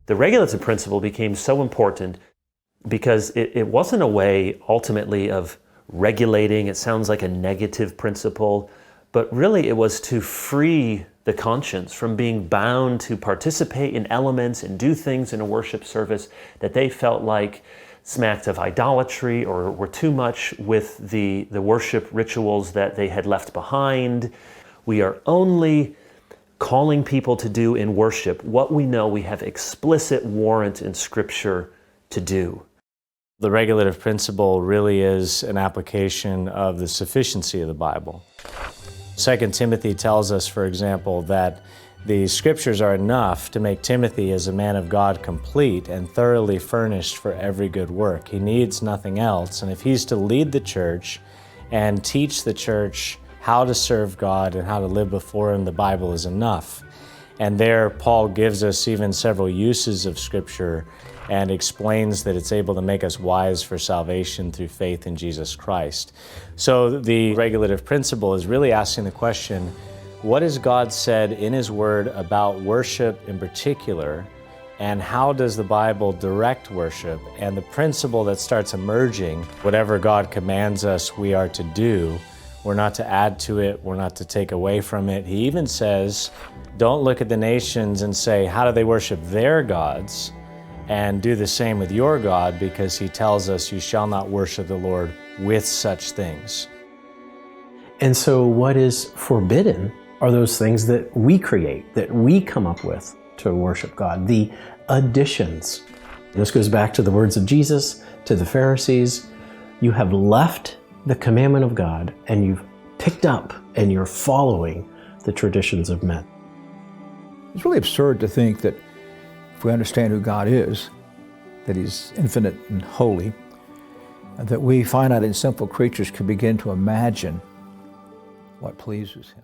The regulative principle became so important because it wasn't a way ultimately of regulating. It sounds like a negative principle, but really it was to free the conscience from being bound to participate in elements and do things in a worship service that they felt like smacked of idolatry or were too much with the worship rituals that they had left behind. We are only calling people to do in worship what we know we have explicit warrant in Scripture to do. The regulative principle really is an application of the sufficiency of the Bible. 2 Timothy tells us, for example, that the Scriptures are enough to make Timothy as a man of God complete and thoroughly furnished for every good work. He needs nothing else, and if he's to lead the church and teach the church how to serve God and how to live before Him, the Bible is enough. And there, Paul gives us even several uses of Scripture and explains that it's able to make us wise for salvation through faith in Jesus Christ. So the regulative principle is really asking the question, what has God said in His Word about worship in particular, and how does the Bible direct worship? And the principle that starts emerging, whatever God commands us we are to do, we're not to add to it, we're not to take away from it. He even says, don't look at the nations and say, how do they worship their gods? And do the same with your God, because He tells us you shall not worship the Lord with such things. And so what is forbidden are those things that we create, that we come up with to worship God, the additions. This goes back to the words of Jesus to the Pharisees. You have left the commandment of God and you've picked up and you're following the traditions of men. It's really absurd to think that if we understand who God is, that He's infinite and holy, that we finite and simple creatures can begin to imagine what pleases Him.